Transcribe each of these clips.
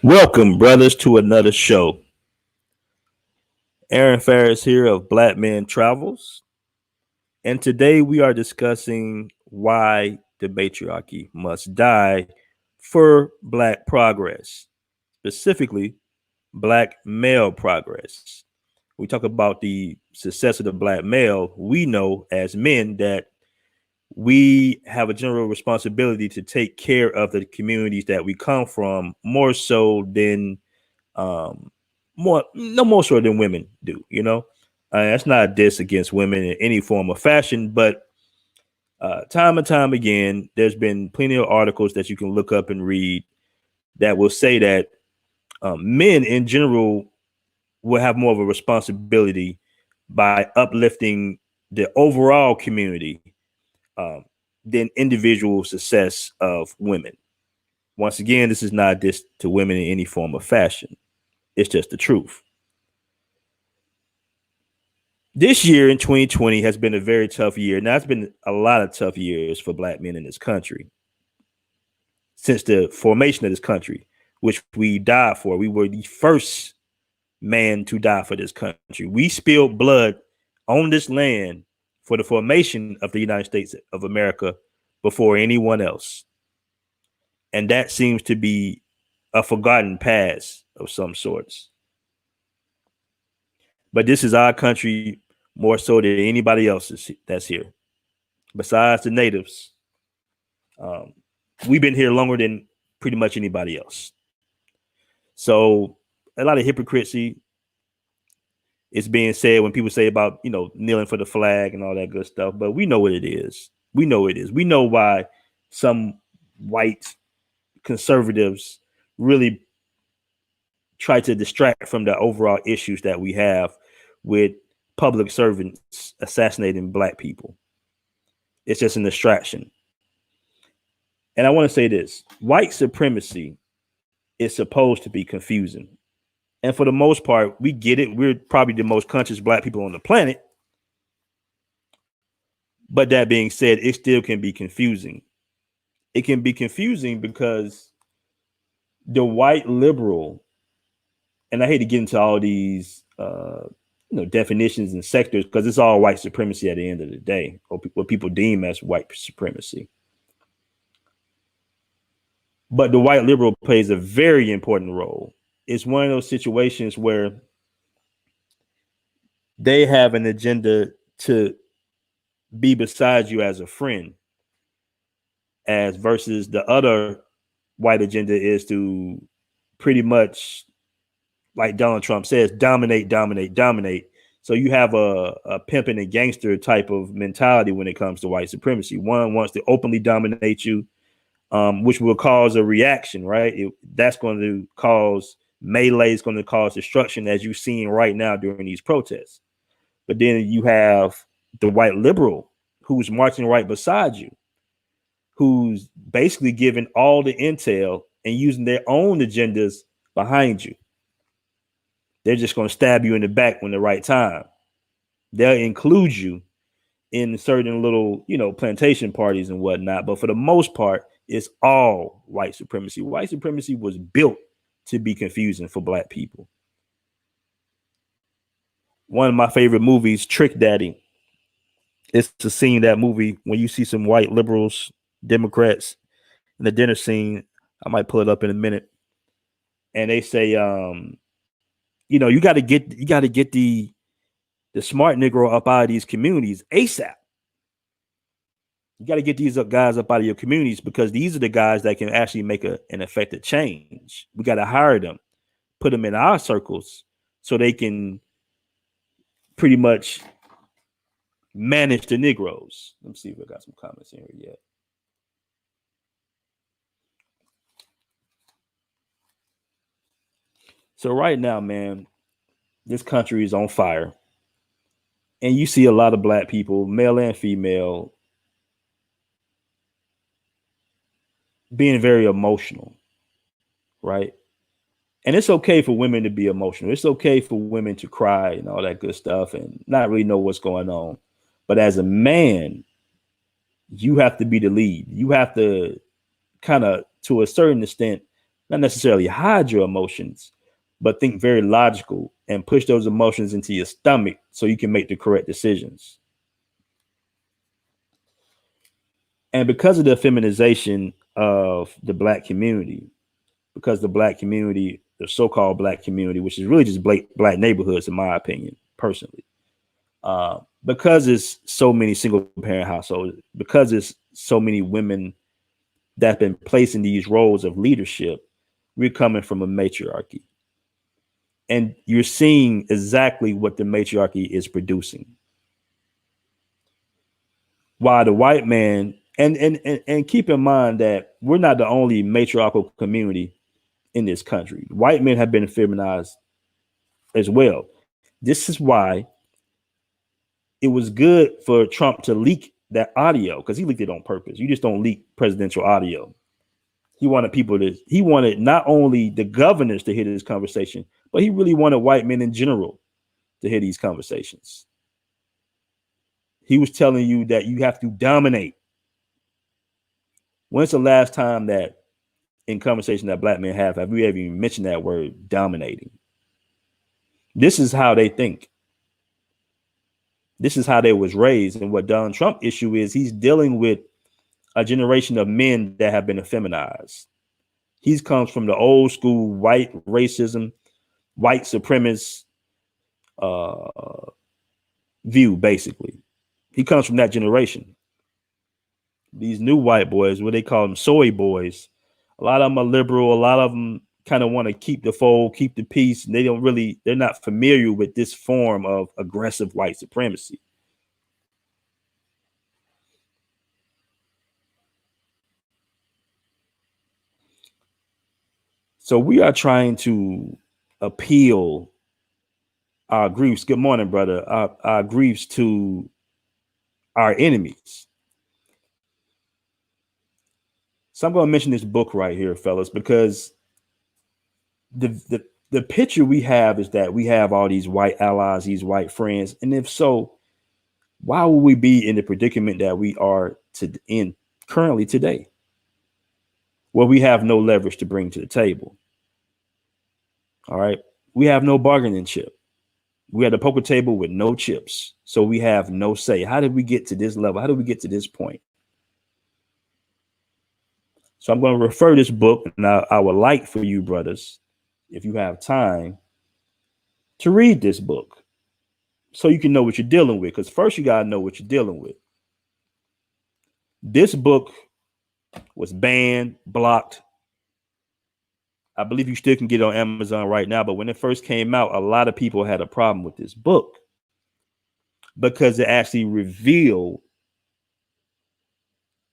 Welcome, brothers, to another show. Aaron Ferris here of Black Men Travels. And today we are discussing why the matriarchy must die for Black progress, specifically Black male progress. We talk about the success of the Black male. We know as men that we have a general responsibility to take care of the communities that we come from more so than um, more so than women do. That's not a diss against women in any form or fashion, but time and time again, there's been plenty of articles that you can look up and read that will say that men in general will have more of a responsibility by uplifting the overall community um, than individual success of women. Once again, this is not this to women in any form of fashion. It's just the truth. This year in 2020 has been a very tough year. Now, it's been a lot of tough years for Black men in this country since the formation of this country, which we died for. We were the first man to die for this country. We spilled blood on this land for the formation of the United States of America before anyone else. And that seems to be a forgotten past of some sorts. But this is our country more so than anybody else's that's here. Besides the natives, we've been here longer than pretty much anybody else. So a lot of hypocrisy is being said when people say about, kneeling for the flag and all that good stuff. But we know what it is. We know it is. We know why some white conservatives really try to distract from the overall issues that we have with public servants assassinating Black people. It's just a distraction. And I want to say this: white supremacy is supposed to be confusing. And for the most part, we get it. We're probably the most conscious Black people on the planet. But that being said, it still can be confusing. It can be confusing because the white liberal, and I hate to get into all these definitions and sectors because it's all white supremacy at the end of the day, or what people deem as white supremacy. But the white liberal plays a very important role. It's one of those situations where they have an agenda to be beside you as a friend, as versus the other white agenda is to pretty much, like Donald Trump says, dominate, dominate, dominate. So you have a pimping and gangster type of mentality when it comes to white supremacy. One wants to openly dominate you, which will cause a reaction, right? That's going to cause melee, is going to cause destruction, as you're seeing right now during these protests. But then you have the white liberal who's marching right beside you, who's basically giving all the intel and using their own agendas behind you. They're just going to stab you in the back when the right time. They'll include you in certain little, plantation parties and whatnot. But for the most part, it's all white supremacy. White supremacy was built to be confusing for Black people. One of my favorite movies, Trick Daddy, it's to scene that movie when you see some white liberals, Democrats in the dinner scene. I might pull it up in a minute. And they say, you got to get the smart Negro up out of these communities ASAP. You got to get these guys up out of your communities because these are the guys that can actually make an effective change. We got to hire them, put them in our circles so they can pretty much manage the Negroes. Let me see if I got some comments in here yet. So right now, man, this country is on fire. And you see a lot of Black people, male and female, being very emotional, right? And it's okay for women to be emotional. It's okay for women to cry and all that good stuff and not really know what's going on. But as a man, you have to be the lead. You have to kind of, to a certain extent, Not necessarily hide your emotions, but think very logical and push those emotions into your stomach so you can make the correct decisions. And because of the feminization of the black community, because the black community, the so-called black community, which is really just black neighborhoods, in my opinion, personally, because it's so many single parent households, because it's so many women that have been placed in these roles of leadership, we're coming from a matriarchy. And you're seeing exactly what the matriarchy is producing. While the white man, and keep in mind that we're not the only matriarchal community in this country. White men have been feminized as well. This is why it was good for Trump to leak that audio, because he leaked it on purpose. You just don't leak presidential audio. He wanted not only the governors to hear this conversation, but he really wanted white men in general to hear these conversations. He was telling you that you have to dominate. When's the last time that in conversation that black men have we ever even mentioned that word dominating? This is how they think. This is how they was raised. And what Donald Trump issue is, he's dealing with a generation of men that have been effeminized. He comes from the old school white racism, white supremacist view, basically. He comes from that generation. These new white boys, what they call them soy boys, a lot of them are liberal. A lot of them kind of want to keep the fold, keep the peace. And they're not familiar with this form of aggressive white supremacy. So we are trying to appeal our griefs. Good morning, brother. Our griefs to our enemies. So I'm going to mention this book right here, fellas, because the picture we have is that we have all these white allies, these white friends, and if so, why would we be in the predicament that we are in currently today, where we have no leverage to bring to the table? All right, we have no bargaining chip. We had a poker table with no chips, so we have no say. How did we get to this level? How did we get to this point? So I'm going to refer this book, and I would like for you, brothers, if you have time, to read this book so you can know what you're dealing with. Because first, you got to know what you're dealing with. This book was banned, blocked. I believe you still can get it on Amazon right now. But when it first came out, a lot of people had a problem with this book because it actually revealed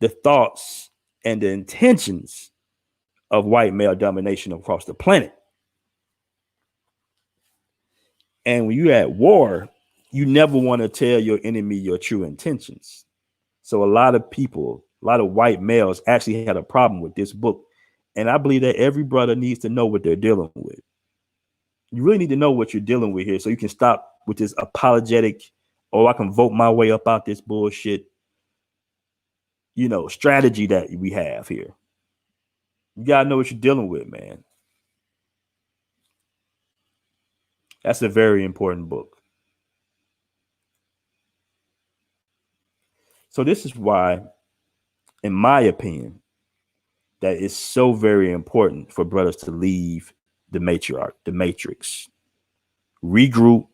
the thoughts and the intentions of white male domination across the planet. And when you're at war, you never want to tell your enemy your true intentions. So a lot of people, a lot of white males actually had a problem with this book. And I believe that every brother needs to know what they're dealing with. You really need to know what you're dealing with here so you can stop with this apologetic, oh, I can vote my way up out this bullshit, strategy that we have here. You got to know what you're dealing with, man. That's a very important book. So this is why, in my opinion, that it's so very important for brothers to leave the matriarch, the matrix, regroup,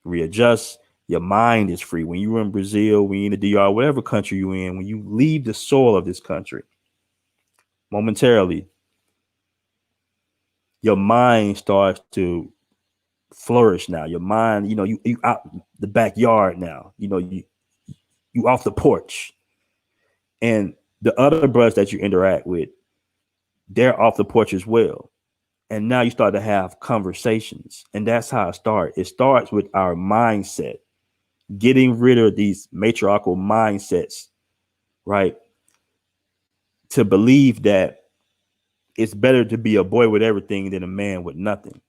readjust. Your mind is free. When you're in Brazil, when you're in the DR, whatever country you're in, when you leave the soil of this country, momentarily, your mind starts to flourish now. Your mind, you out the backyard now. You off the porch. And the other brothers that you interact with, they're off the porch as well. And now you start to have conversations. And that's how it starts. It starts with our mindset, getting rid of these matriarchal mindsets, right? To believe that it's better to be a boy with everything than a man with nothing.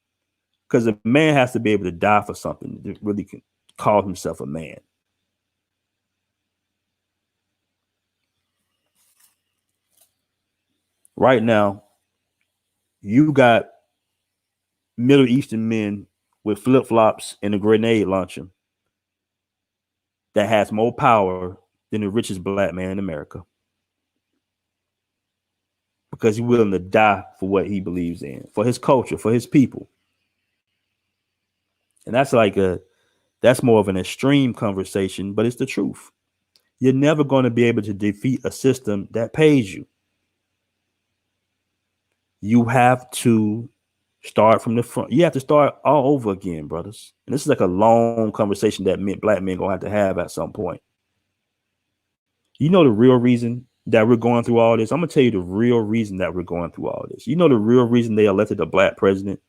Because a man has to be able to die for something to really can call himself a man. Right now, You got Middle Eastern men with flip flops and a grenade launcher that has more power than the richest black man in America because he's willing to die for what he believes in, for his culture, for his people. And that's more of an extreme conversation, but it's the truth. You're never going to be able to defeat a system that pays you. You have to start from the front. You have to start all over again, brothers. And this is like a long conversation that black men gonna have to have at some point. You know the real reason that we're going through all this? I'm gonna tell you the real reason that we're going through all this. You know the real reason they elected a black president?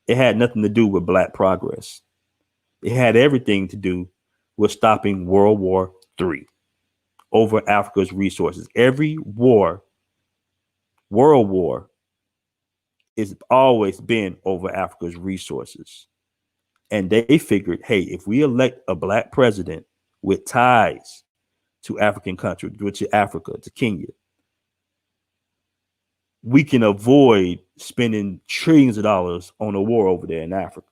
It had nothing to do with black progress. It had everything to do with stopping World War III over Africa's resources. Every war, world war, it's always been over Africa's resources. And they figured, hey, if we elect a black president with ties to African countries, to Africa, to Kenya, we can avoid spending trillions of dollars on a war over there in Africa.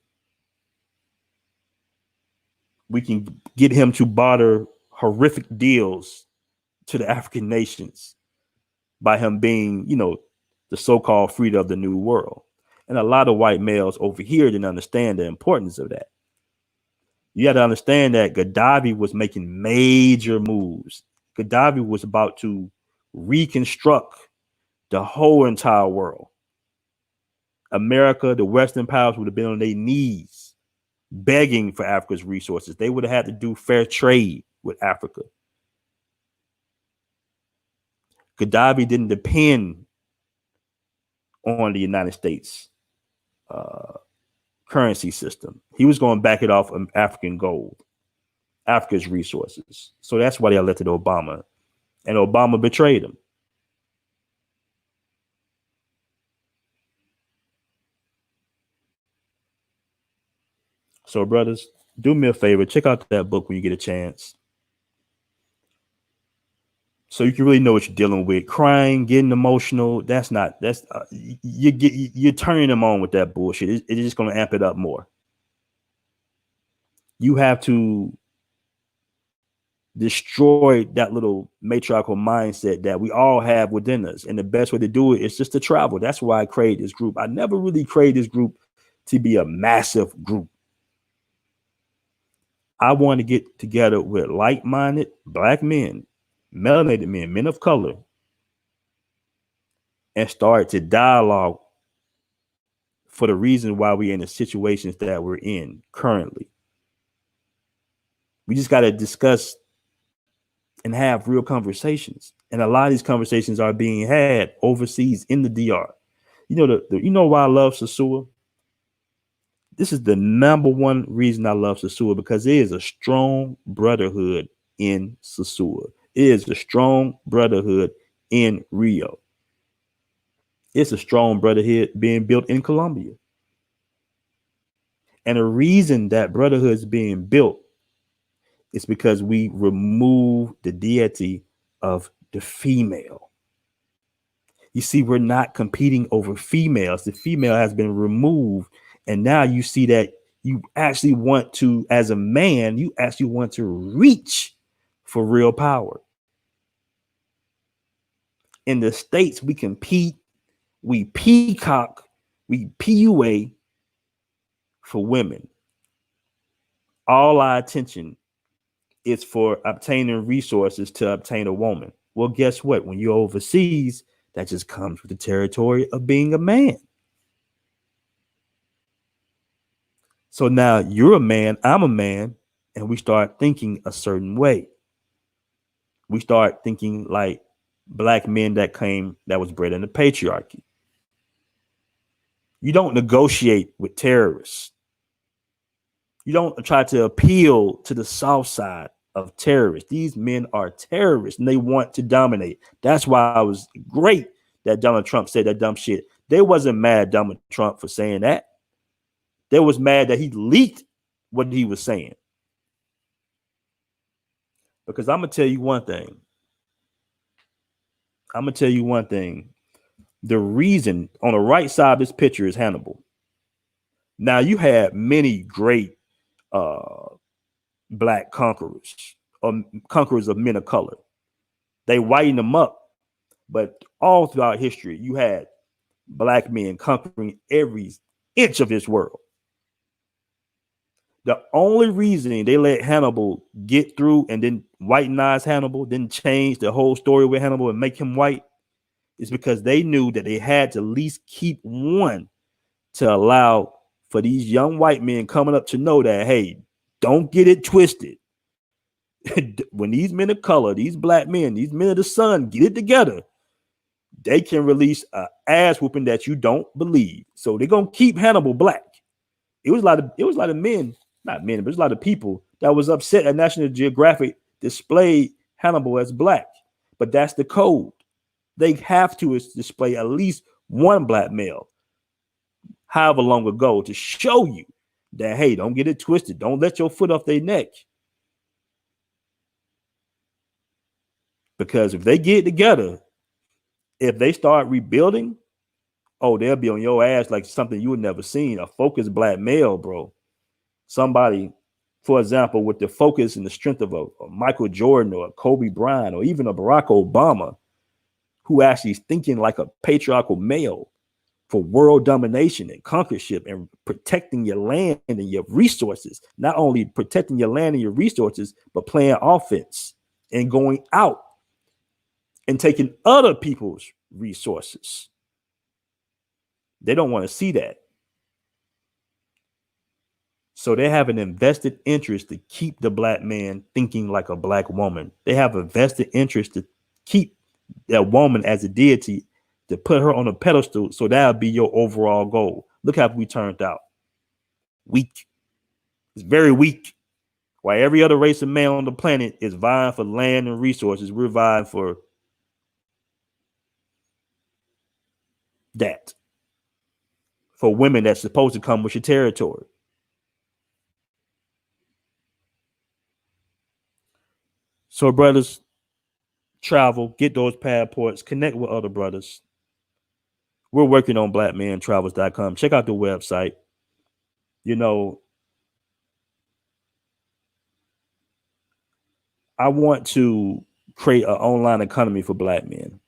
We can get him to barter horrific deals to the African nations by him being, the so-called freedom of the new world. And a lot of white males over here didn't understand the importance of that. You got to understand that Gaddafi was making major moves. Gaddafi was about to reconstruct the whole entire world. America, the Western powers would have been on their knees begging for Africa's resources. They would have had to do fair trade with Africa. Gaddafi didn't depend on the United States currency system. He was going to back it off of African gold, Africa's resources. So that's why they elected Obama. And Obama betrayed him. So, brothers, do me a favor. Check out that book when you get a chance. So you can really know what you're dealing with. Crying, getting emotional. You're turning them on with that bullshit. It's just going to amp it up more. You have to destroy that little matriarchal mindset that we all have within us. And the best way to do it is just to travel. That's why I created this group. I never really created this group to be a massive group. I want to get together with like-minded black men, melanated men, men of color, and start to dialogue for the reason why we're in the situations that we're in currently. We just got to discuss and have real conversations. And a lot of these conversations are being had overseas in the DR. You know why I love Sasua? This is the number one reason I love Sasua, because it is a strong brotherhood in Sasua. It is a strong brotherhood in Rio. It's a strong brotherhood being built in Colombia. And the reason that brotherhood is being built is because we remove the deity of the female. You see, we're not competing over females. The female has been removed. And now you see that you actually want to, as a man, you actually want to reach for real power. In the States, we compete, we peacock, we PUA for women. All our attention is for obtaining resources to obtain a woman. Well, guess what? When you're overseas, that just comes with the territory of being a man. So now you're a man, I'm a man, and we start thinking a certain way. We start thinking like black men that was bred in the patriarchy. You don't negotiate with terrorists. You don't try to appeal to the soft side of terrorists. These men are terrorists and they want to dominate. That's why it was great that Donald Trump said that dumb shit. They wasn't mad at Donald Trump for saying that. They was mad that he leaked what he was saying. Because I'm going to tell you one thing. The reason on the right side of this picture is Hannibal. Now you had many great black conquerors or conquerors of men of color. They whitened them up, but all throughout history, you had black men conquering every inch of this world. The only reason they let Hannibal get through and then whitenize Hannibal, then change the whole story with Hannibal and make him white, is because they knew that they had to at least keep one to allow for these young white men coming up to know that, hey, don't get it twisted. When these men of color, these black men, these men of the sun get it together, they can release an ass whooping that you don't believe. So they're gonna keep Hannibal black. It was a lot of men, not men, but it was a lot of people that was upset that National Geographic displayed Hannibal as black. But that's the code. They have to display at least one black male, however long ago, to show you that, hey, don't get it twisted. Don't let your foot off their neck. Because if they get together, if they start rebuilding, oh, they'll be on your ass like something you would never seen. A focused black male, bro. Somebody, for example, with the focus and the strength of a Michael Jordan or a Kobe Bryant or even a Barack Obama, who actually is thinking like a patriarchal male for world domination and conquerorship and protecting your land and your resources. Not only protecting your land and your resources, but playing offense and going out and taking other people's resources. They don't want to see that. So they have an invested interest to keep the black man thinking like a black woman. They have a vested interest to keep that woman as a deity, to put her on a pedestal. So that'll be your overall goal. Look how we turned out. Weak. It's very weak. While every other race of man on the planet is vying for land and resources, we're vying for that. For women that's supposed to come with your territory. So, brothers, travel, get those passports, connect with other brothers. We're working on blackmentravels.com. Check out the website. You know, I want to create an online economy for black men.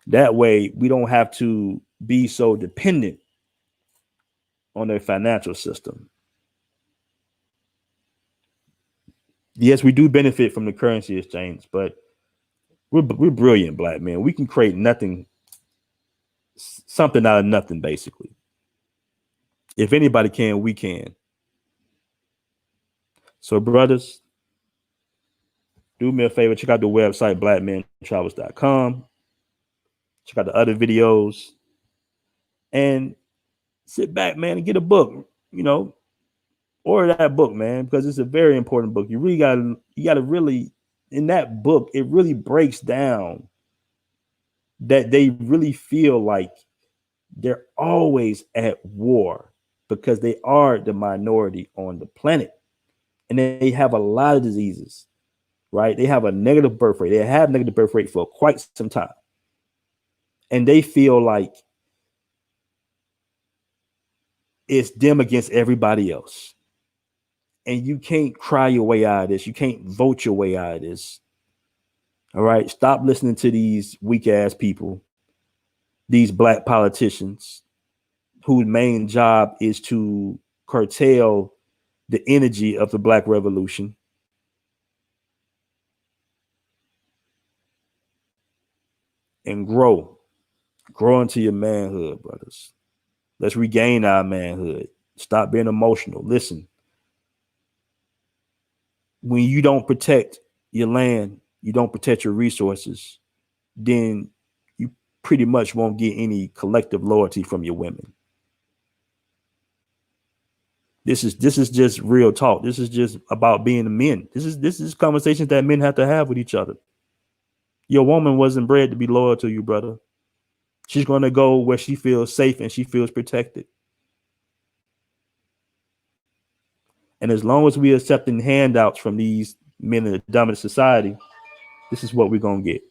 That way, we don't have to be so dependent on their financial system. Yes, we do benefit from the currency exchange, but we're brilliant black men. We can create something out of nothing, basically. If anybody can, we can. So, brothers, do me a favor, check out the website, blackmentravels.com. Check out the other videos and sit back, man, and get a book. You know, order that book, man, because it's a very important book. You gotta really, in that book, it really breaks down that they really feel like they're always at war because they are the minority on the planet. And they have a lot of diseases, right? They have a negative birth rate. They have negative birth rate for quite some time. And they feel like it's them against everybody else. And you can't cry your way out of this. You can't vote your way out of this. All right. Stop listening to these weak ass people, these black politicians whose main job is to curtail the energy of the black revolution. And grow into your manhood, brothers. Let's regain our manhood. Stop being emotional. Listen, when you don't protect your land, you don't protect your resources, then you pretty much won't get any collective loyalty from your women. This is just real talk. This is just about being men. This is conversations that men have to have with each other. Your woman wasn't bred to be loyal to you, brother. She's going to go where she feels safe and she feels protected. And as long as we're accepting handouts from these men in the dominant society, this is what we're going to get.